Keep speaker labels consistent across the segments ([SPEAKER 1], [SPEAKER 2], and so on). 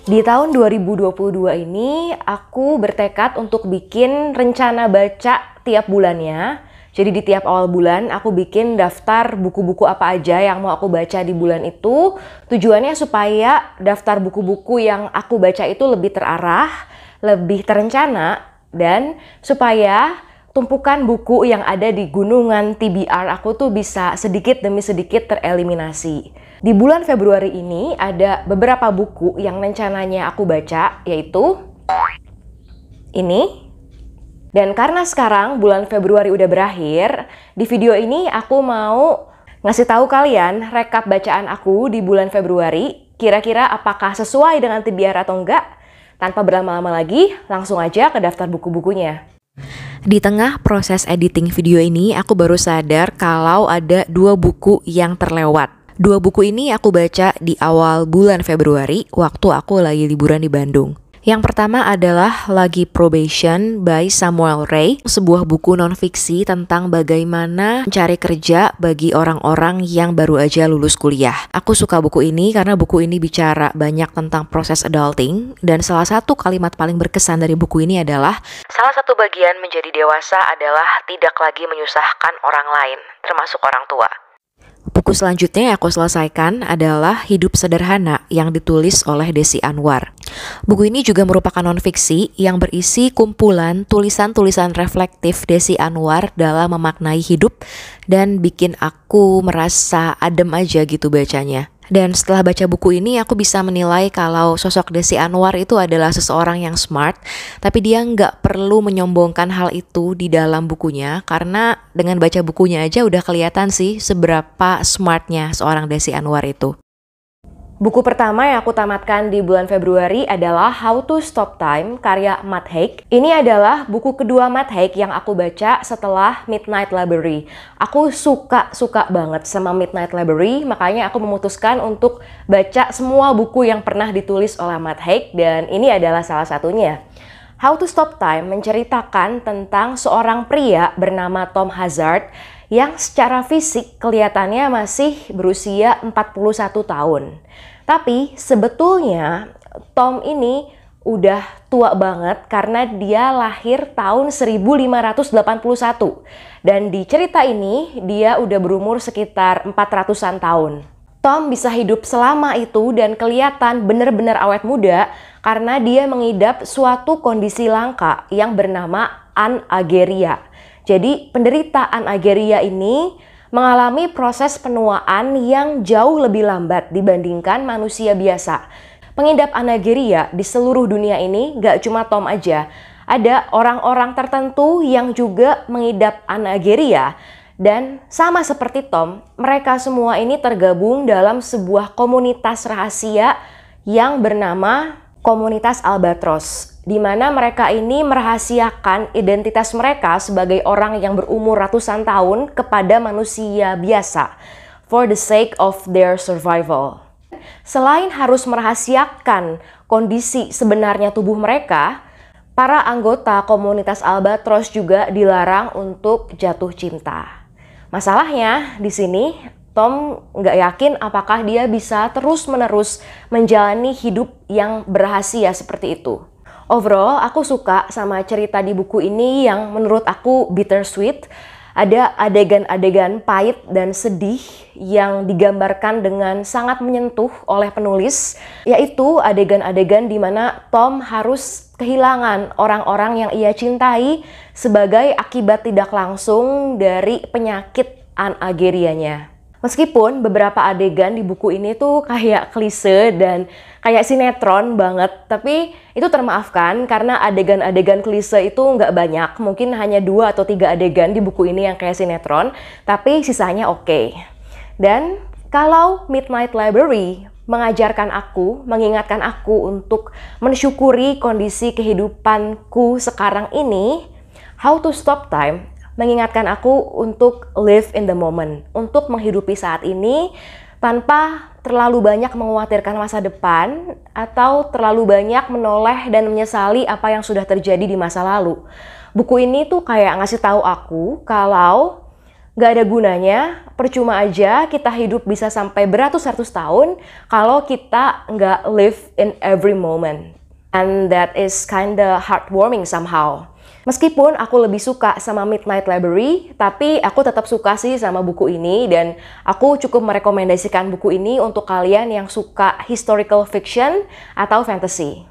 [SPEAKER 1] Di tahun 2022 ini, aku bertekad untuk bikin rencana baca tiap bulannya. Jadi di tiap awal bulan, aku bikin daftar buku-buku apa aja yang mau aku baca di bulan itu. Tujuannya supaya daftar buku-buku yang aku baca itu lebih terarah, lebih terencana, dan supaya tumpukan buku yang ada di gunungan TBR aku tuh bisa sedikit demi sedikit tereliminasi. Di bulan Februari ini ada beberapa buku yang rencananya aku baca, yaitu ini. Dan karena sekarang bulan Februari udah berakhir, di video ini aku mau ngasih tahu kalian rekap bacaan aku di bulan Februari. Kira-kira apakah sesuai dengan TBR atau enggak? Tanpa berlama-lama lagi, langsung aja ke daftar buku-bukunya.
[SPEAKER 2] Di tengah proses editing video ini, aku baru sadar kalau ada 2 buku yang terlewat. 2 buku ini aku baca di awal bulan Februari waktu aku lagi liburan di Bandung. Yang pertama adalah Lagi Probation by Samuel Ray, sebuah buku non-fiksi tentang bagaimana mencari kerja bagi orang-orang yang baru aja lulus kuliah. Aku suka buku ini karena buku ini bicara banyak tentang proses adulting, dan salah satu kalimat paling berkesan dari buku ini adalah salah satu bagian menjadi dewasa adalah tidak lagi menyusahkan orang lain, termasuk orang tua. Buku selanjutnya yang aku selesaikan adalah Hidup Sederhana yang ditulis oleh Desi Anwar. Buku ini juga merupakan non-fiksi yang berisi kumpulan tulisan-tulisan reflektif Desi Anwar dalam memaknai hidup dan bikin aku merasa adem aja gitu bacanya. Dan setelah baca buku ini aku bisa menilai kalau sosok Desi Anwar itu adalah seseorang yang smart, tapi dia nggak perlu menyombongkan hal itu di dalam bukunya, karena dengan baca bukunya aja udah kelihatan sih seberapa smartnya seorang Desi Anwar itu.
[SPEAKER 1] Buku pertama yang aku tamatkan di bulan Februari adalah How to Stop Time karya Matt Haig. Ini adalah buku kedua Matt Haig yang aku baca setelah Midnight Library. Aku suka banget sama Midnight Library, makanya aku memutuskan untuk baca semua buku yang pernah ditulis oleh Matt Haig, dan ini adalah salah satunya. How to Stop Time menceritakan tentang seorang pria bernama Tom Hazard yang secara fisik kelihatannya masih berusia 41 tahun. Tapi sebetulnya Tom ini udah tua banget karena dia lahir tahun 1581. Dan di cerita ini dia udah berumur sekitar 400-an tahun. Tom bisa hidup selama itu dan kelihatan benar-benar awet muda karena dia mengidap suatu kondisi langka yang bernama anageria. Jadi penderita anageria ini mengalami proses penuaan yang jauh lebih lambat dibandingkan manusia biasa. Pengidap anageria di seluruh dunia ini gak cuma Tom aja. Ada orang-orang tertentu yang juga mengidap anageria. Dan sama seperti Tom, mereka semua ini tergabung dalam sebuah komunitas rahasia yang bernama Komunitas Albatros, di mana mereka ini merahasiakan identitas mereka sebagai orang yang berumur ratusan tahun kepada manusia biasa, for the sake of their survival. Selain harus merahasiakan kondisi sebenarnya tubuh mereka, para anggota komunitas Albatros juga dilarang untuk jatuh cinta. Masalahnya di sini, Tom nggak yakin apakah dia bisa terus-menerus menjalani hidup yang berrahasia seperti itu. Overall, aku suka sama cerita di buku ini yang menurut aku bittersweet. Ada adegan-adegan pahit dan sedih yang digambarkan dengan sangat menyentuh oleh penulis, yaitu adegan-adegan di mana Tom harus kehilangan orang-orang yang ia cintai sebagai akibat tidak langsung dari penyakit anagerianya. Meskipun beberapa adegan di buku ini tuh kayak klise dan kayak sinetron banget, tapi itu termaafkan karena adegan-adegan klise itu nggak banyak. Mungkin hanya 2 atau 3 adegan di buku ini yang kayak sinetron, tapi sisanya oke. Dan kalau Midnight Library mengingatkan aku untuk mensyukuri kondisi kehidupanku sekarang ini, How to Stop Time mengingatkan aku untuk live in the moment, untuk menghidupi saat ini tanpa terlalu banyak mengkhawatirkan masa depan atau terlalu banyak menoleh dan menyesali apa yang sudah terjadi di masa lalu. Buku ini tuh kayak ngasih tahu aku kalau Nggak ada gunanya, percuma aja kita hidup bisa sampai beratus-ratus tahun kalau kita nggak live in every moment. And that is kinda heartwarming somehow. Meskipun aku lebih suka sama Midnight Library, tapi aku tetap suka sih sama buku ini dan aku cukup merekomendasikan buku ini untuk kalian yang suka historical fiction atau fantasy.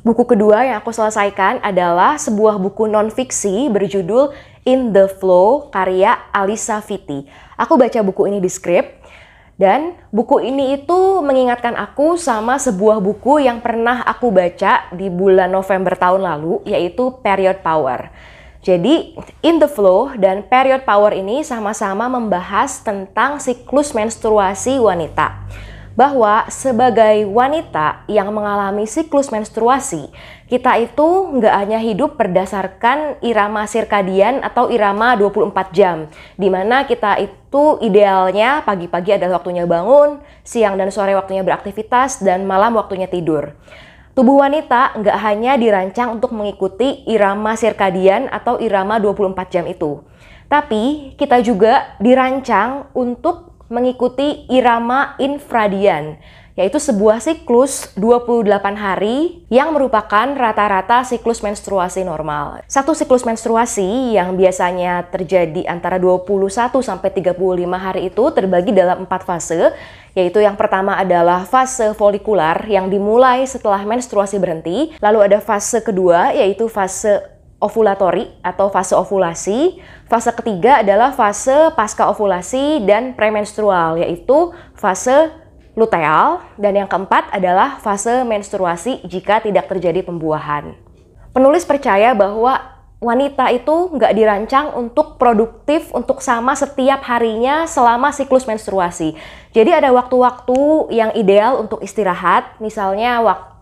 [SPEAKER 1] Buku kedua yang aku selesaikan adalah sebuah buku non-fiksi berjudul In the Flow karya Alisa Vitti. Aku baca buku ini di Scribd. Dan buku ini itu mengingatkan aku sama sebuah buku yang pernah aku baca di bulan November tahun lalu, yaitu Period Power. Jadi, In the Flow dan Period Power ini sama-sama membahas tentang siklus menstruasi wanita. Bahwa sebagai wanita yang mengalami siklus menstruasi, kita itu nggak hanya hidup berdasarkan irama sirkadian atau irama 24 jam, di mana kita itu idealnya pagi-pagi adalah waktunya bangun, siang dan sore waktunya beraktivitas, dan malam waktunya tidur. Tubuh wanita nggak hanya dirancang untuk mengikuti irama sirkadian atau irama 24 jam itu, tapi kita juga dirancang untuk mengikuti irama infradian, yaitu sebuah siklus 28 hari yang merupakan rata-rata siklus menstruasi normal. Satu siklus menstruasi yang biasanya terjadi antara 21 sampai 35 hari itu terbagi dalam 4 fase, yaitu yang pertama adalah fase folikular yang dimulai setelah menstruasi berhenti, lalu ada fase kedua yaitu fase ovulatori atau fase ovulasi. Fase ketiga adalah fase pasca ovulasi dan premenstrual, yaitu fase luteal. Dan yang keempat adalah fase menstruasi jika tidak terjadi pembuahan. Penulis percaya bahwa wanita itu nggak dirancang untuk produktif untuk sama setiap harinya selama siklus menstruasi. Jadi ada waktu-waktu yang ideal untuk istirahat, misalnya waktu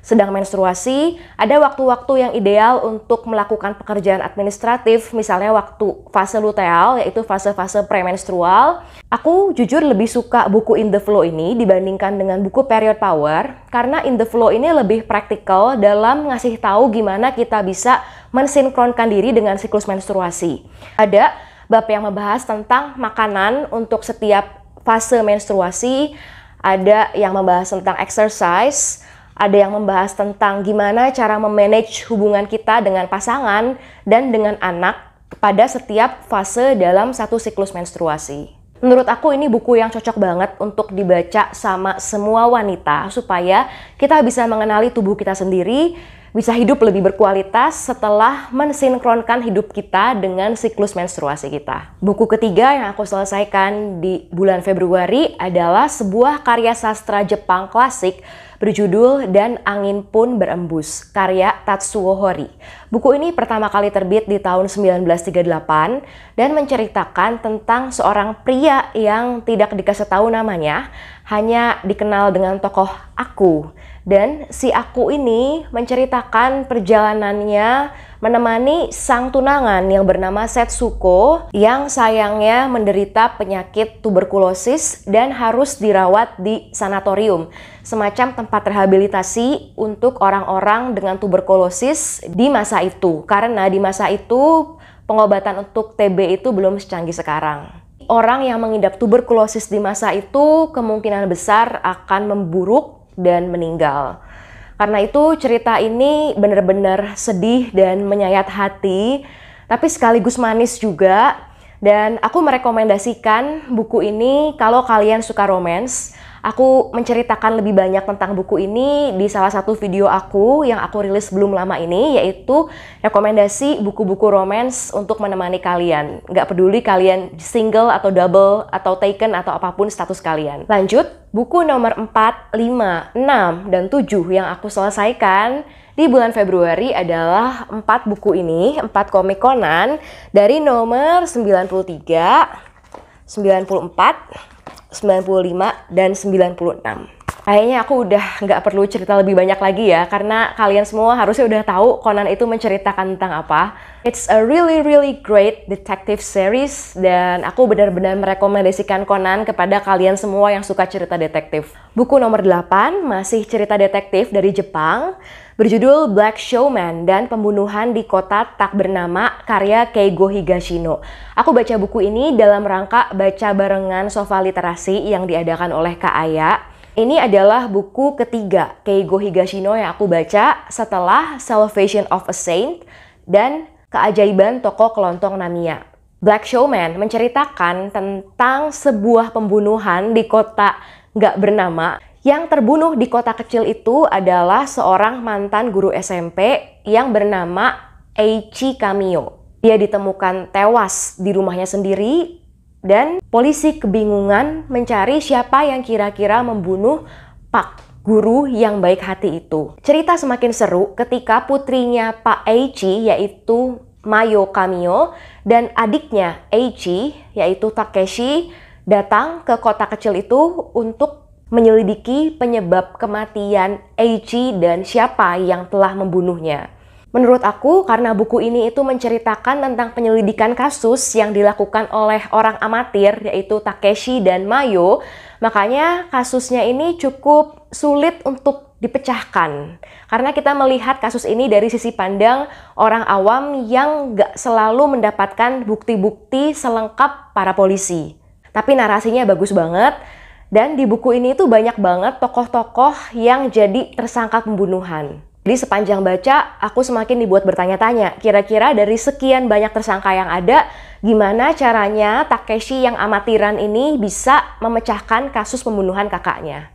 [SPEAKER 1] sedang menstruasi, ada waktu-waktu yang ideal untuk melakukan pekerjaan administratif, misalnya waktu fase luteal, yaitu fase-fase premenstrual. Aku jujur lebih suka buku In the Flow ini dibandingkan dengan buku Period Power, karena In the Flow ini lebih praktikal dalam ngasih tahu gimana kita bisa mensinkronkan diri dengan siklus menstruasi. Ada bab yang membahas tentang makanan untuk setiap fase menstruasi, ada yang membahas tentang exercise, ada yang membahas tentang gimana cara memanage hubungan kita dengan pasangan dan dengan anak pada setiap fase dalam satu siklus menstruasi. Menurut aku ini buku yang cocok banget untuk dibaca sama semua wanita supaya kita bisa mengenali tubuh kita sendiri, bisa hidup lebih berkualitas setelah mensinkronkan hidup kita dengan siklus menstruasi kita. Buku ketiga yang aku selesaikan di bulan Februari adalah sebuah karya sastra Jepang klasik berjudul Dan Angin Pun Berembus, karya Tatsuo Hori. Buku ini pertama kali terbit di tahun 1938 dan menceritakan tentang seorang pria yang tidak dikasih tahu namanya, hanya dikenal dengan tokoh Aku. Dan si Aku ini menceritakan perjalanannya menemani sang tunangan yang bernama Setsuko yang sayangnya menderita penyakit tuberkulosis dan harus dirawat di sanatorium, semacam tempat rehabilitasi untuk orang-orang dengan tuberkulosis di masa itu. Karena di masa itu pengobatan untuk TB itu belum secanggih sekarang. Orang yang mengidap tuberkulosis di masa itu kemungkinan besar akan memburuk dan meninggal. Karena itu cerita ini benar-benar sedih dan menyayat hati, tapi sekaligus manis juga. Dan aku merekomendasikan buku ini kalau kalian suka romance. Aku menceritakan lebih banyak tentang buku ini di salah satu video aku yang aku rilis belum lama ini, yaitu rekomendasi buku-buku romance untuk menemani kalian. Nggak peduli kalian single atau double atau taken atau apapun status kalian. Lanjut, buku nomor 4, 5, 6, dan 7 yang aku selesaikan di bulan Februari adalah 4 buku ini, 4 komik Conan dari nomor 93, 94, 95, dan 96. Kayaknya aku udah nggak perlu cerita lebih banyak lagi ya, karena kalian semua harusnya udah tahu Conan itu menceritakan tentang apa. It's a really great detective series, dan aku benar-benar merekomendasikan Conan kepada kalian semua yang suka cerita detektif. Buku nomor 8 masih cerita detektif dari Jepang, berjudul Black Showman dan Pembunuhan di Kota Tak Bernama karya Keigo Higashino. Aku baca buku ini dalam rangka baca barengan sofa literasi yang diadakan oleh Kak Aya. Ini adalah buku ketiga Keigo Higashino yang aku baca setelah Salvation of a Saint dan Keajaiban Toko Kelontong Namiya. Black Showman menceritakan tentang sebuah pembunuhan di kota nggak bernama. Yang terbunuh di kota kecil itu adalah seorang mantan guru SMP yang bernama Eiichi Kamiyo. Dia ditemukan tewas di rumahnya sendiri, dan polisi kebingungan mencari siapa yang kira-kira membunuh Pak Guru yang baik hati itu. Cerita semakin seru ketika putrinya Pak Eiichi, yaitu Mayo Kamiyo, dan adiknya Eiichi, yaitu Takeshi, datang ke kota kecil itu untuk menyelidiki penyebab kematian Eiichi dan siapa yang telah membunuhnya. Menurut aku, karena buku ini itu menceritakan tentang penyelidikan kasus yang dilakukan oleh orang amatir, yaitu Takeshi dan Mayo, makanya kasusnya ini cukup sulit untuk dipecahkan. Karena kita melihat kasus ini dari sisi pandang orang awam yang nggak selalu mendapatkan bukti-bukti selengkap para polisi. Tapi narasinya bagus banget, dan di buku ini tuh banyak banget tokoh-tokoh yang jadi tersangka pembunuhan. Jadi sepanjang baca, aku semakin dibuat bertanya-tanya, kira-kira dari sekian banyak tersangka yang ada, gimana caranya Takeshi yang amatiran ini bisa memecahkan kasus pembunuhan kakaknya.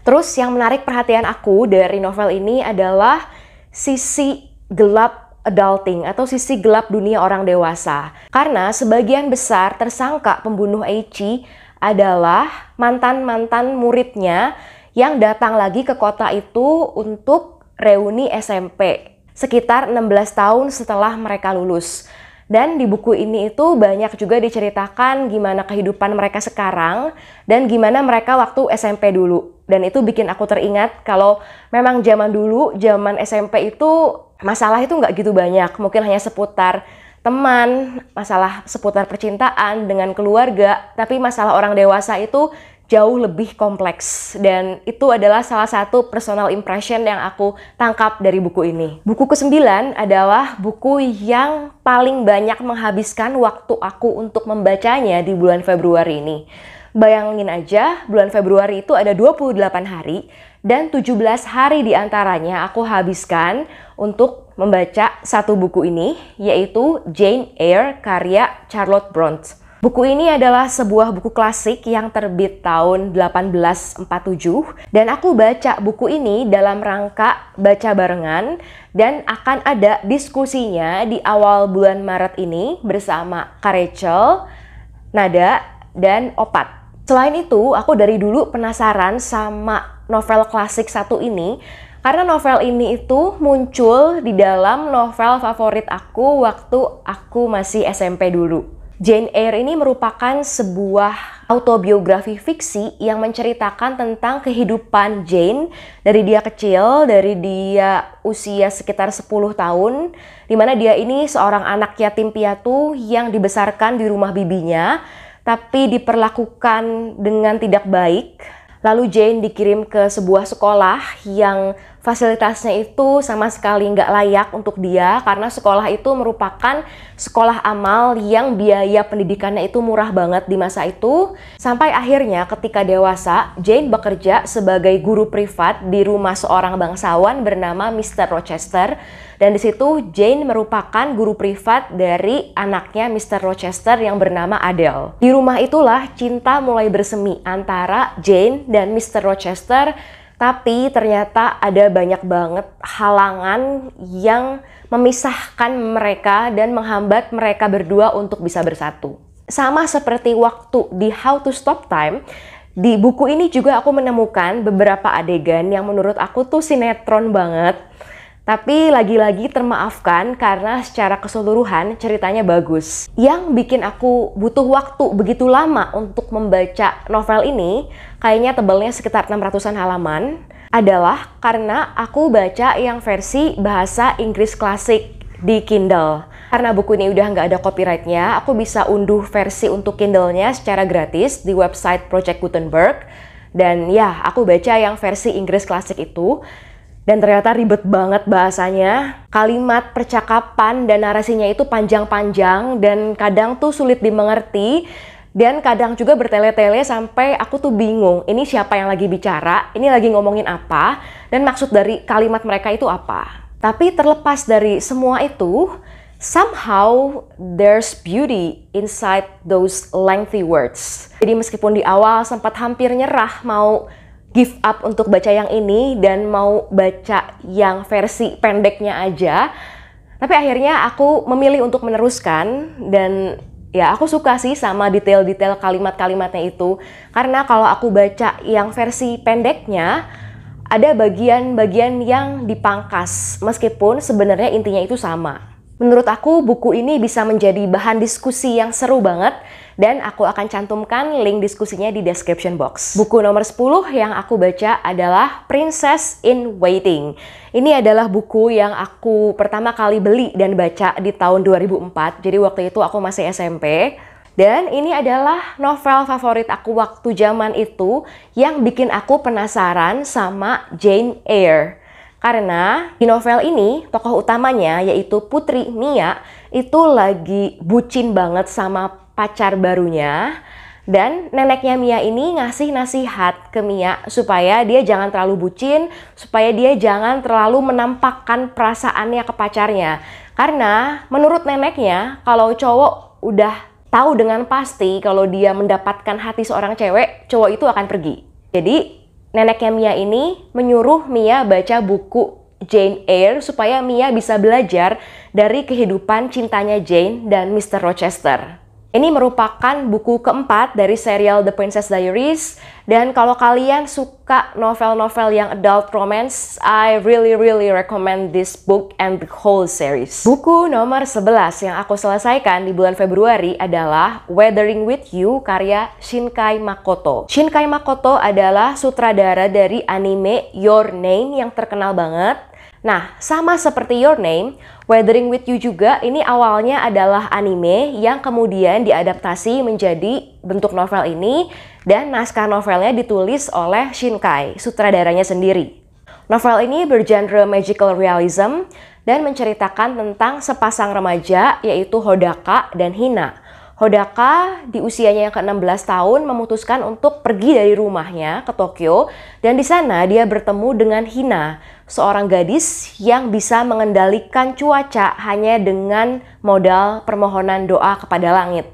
[SPEAKER 1] Terus yang menarik perhatian aku dari novel ini adalah sisi gelap adulting atau sisi gelap dunia orang dewasa. Karena sebagian besar tersangka pembunuh Eiichi adalah mantan-mantan muridnya yang datang lagi ke kota itu untuk reuni SMP sekitar 16 tahun setelah mereka lulus. Dan di buku ini itu banyak juga diceritakan gimana kehidupan mereka sekarang dan gimana mereka waktu SMP dulu. Dan itu bikin aku teringat kalau memang zaman dulu, zaman SMP itu masalah itu nggak gitu banyak. Mungkin hanya seputar teman, masalah seputar percintaan dengan keluarga, tapi masalah orang dewasa itu jauh lebih kompleks, dan itu adalah salah satu personal impression yang aku tangkap dari buku ini. Buku ke-9 adalah buku yang paling banyak menghabiskan waktu aku untuk membacanya di bulan Februari ini. Bayangin aja, bulan Februari itu ada 28 hari, dan 17 hari diantaranya aku habiskan untuk membaca satu buku ini, yaitu Jane Eyre karya Charlotte Brontë. Buku ini adalah sebuah buku klasik yang terbit tahun 1847, dan aku baca buku ini dalam rangka baca barengan, dan akan ada diskusinya di awal bulan Maret ini bersama Kak Rachel, Nada, dan Opat. Selain itu, aku dari dulu penasaran sama novel klasik satu ini, karena novel ini itu muncul di dalam novel favorit aku waktu aku masih SMP dulu. Jane Eyre ini merupakan sebuah autobiografi fiksi yang menceritakan tentang kehidupan Jane dari dia kecil, dari dia usia sekitar 10 tahun, di mana dia ini seorang anak yatim piatu yang dibesarkan di rumah bibinya, tapi diperlakukan dengan tidak baik. Lalu Jane dikirim ke sebuah sekolah yang fasilitasnya itu sama sekali nggak layak untuk dia, karena sekolah itu merupakan sekolah amal yang biaya pendidikannya itu murah banget di masa itu. Sampai akhirnya ketika dewasa, Jane bekerja sebagai guru privat di rumah seorang bangsawan bernama Mr. Rochester. Dan di situ Jane merupakan guru privat dari anaknya Mr. Rochester yang bernama Adele. Di rumah itulah cinta mulai bersemi antara Jane dan Mr. Rochester, tapi ternyata ada banyak banget halangan yang memisahkan mereka dan menghambat mereka berdua untuk bisa bersatu. Sama seperti waktu di How to Stop Time, di buku ini juga aku menemukan beberapa adegan yang menurut aku tuh sinetron banget. Tapi lagi-lagi termaafkan karena secara keseluruhan ceritanya bagus. Yang bikin aku butuh waktu begitu lama untuk membaca novel ini, kayaknya tebalnya sekitar 600-an halaman, adalah karena aku baca yang versi bahasa Inggris klasik di Kindle. Karena buku ini udah nggak ada copyrightnya, aku bisa unduh versi untuk Kindle-nya secara gratis di website Project Gutenberg. Dan ya, aku baca yang versi Inggris klasik itu. Dan ternyata ribet banget bahasanya. Kalimat percakapan dan narasinya itu panjang-panjang dan kadang tuh sulit dimengerti. Dan kadang juga bertele-tele sampai aku tuh bingung. Ini siapa yang lagi bicara? Ini lagi ngomongin apa? Dan maksud dari kalimat mereka itu apa? Tapi terlepas dari semua itu, somehow there's beauty inside those lengthy words. Jadi meskipun di awal sempat hampir nyerah mau give up untuk baca yang ini dan mau baca yang versi pendeknya aja, tapi akhirnya aku memilih untuk meneruskan. Dan ya aku suka sih sama detail-detail kalimat-kalimatnya itu, karena kalau aku baca yang versi pendeknya ada bagian-bagian yang dipangkas meskipun sebenarnya intinya itu sama. Menurut aku buku ini bisa menjadi bahan diskusi yang seru banget, dan aku akan cantumkan link diskusinya di description box. Buku nomor 10 yang aku baca adalah Princess in Waiting. Ini adalah buku yang aku pertama kali beli dan baca di tahun 2004, jadi waktu itu aku masih SMP. Dan ini adalah novel favorit aku waktu zaman itu yang bikin aku penasaran sama Jane Eyre. Karena di novel ini, tokoh utamanya yaitu Putri Mia itu lagi bucin banget sama pacar barunya. Dan neneknya Mia ini ngasih nasihat ke Mia supaya dia jangan terlalu bucin, supaya dia jangan terlalu menampakkan perasaannya ke pacarnya. Karena menurut neneknya, kalau cowok udah tahu dengan pasti kalau dia mendapatkan hati seorang cewek, cowok itu akan pergi. Jadi neneknya Mia ini menyuruh Mia baca buku Jane Eyre supaya Mia bisa belajar dari kehidupan cintanya Jane dan Mr. Rochester. Ini merupakan buku keempat dari serial The Princess Diaries, dan kalau kalian suka novel-novel yang adult romance, I really recommend this book and the whole series. Buku nomor 11 yang aku selesaikan di bulan Februari adalah Weathering with You karya Shinkai Makoto. Shinkai Makoto adalah sutradara dari anime Your Name yang terkenal banget. Nah, sama seperti Your Name, Weathering with You juga ini awalnya adalah anime yang kemudian diadaptasi menjadi bentuk novel ini, dan naskah novelnya ditulis oleh Shinkai, sutradaranya sendiri. Novel ini bergenre magical realism dan menceritakan tentang sepasang remaja yaitu Hodaka dan Hina. Hodaka di usianya yang ke-16 tahun memutuskan untuk pergi dari rumahnya ke Tokyo, dan di sana dia bertemu dengan Hina, seorang gadis yang bisa mengendalikan cuaca hanya dengan modal permohonan doa kepada langit.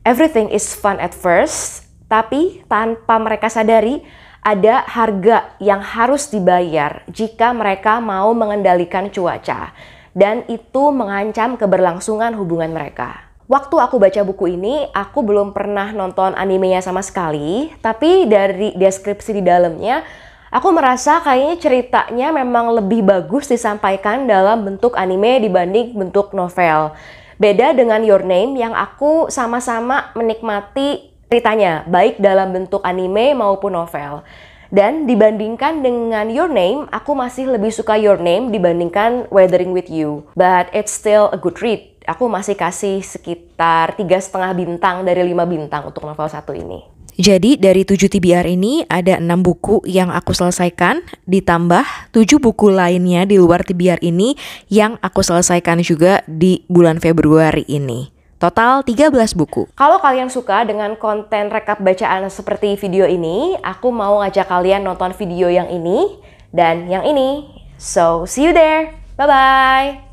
[SPEAKER 1] Everything is fun at first, tapi tanpa mereka sadari ada harga yang harus dibayar jika mereka mau mengendalikan cuaca, dan itu mengancam keberlangsungan hubungan mereka. Waktu aku baca buku ini, aku belum pernah nonton animenya sama sekali, tapi dari deskripsi di dalamnya, aku merasa kayaknya ceritanya memang lebih bagus disampaikan dalam bentuk anime dibanding bentuk novel. Beda dengan Your Name yang aku sama-sama menikmati ceritanya, baik dalam bentuk anime maupun novel. Dan dibandingkan dengan Your Name, aku masih lebih suka Your Name dibandingkan Weathering with You. But it's still a good read. Aku masih kasih sekitar 3,5 bintang dari 5 bintang untuk novel satu ini.
[SPEAKER 2] Jadi dari 7 TBR ini ada 6 buku yang aku selesaikan, ditambah 7 buku lainnya di luar TBR ini yang aku selesaikan juga di bulan Februari ini. Total 13 buku.
[SPEAKER 1] Kalau kalian suka dengan konten rekap bacaan seperti video ini, aku mau ngajak kalian nonton video yang ini dan yang ini. So, see you there. Bye-bye.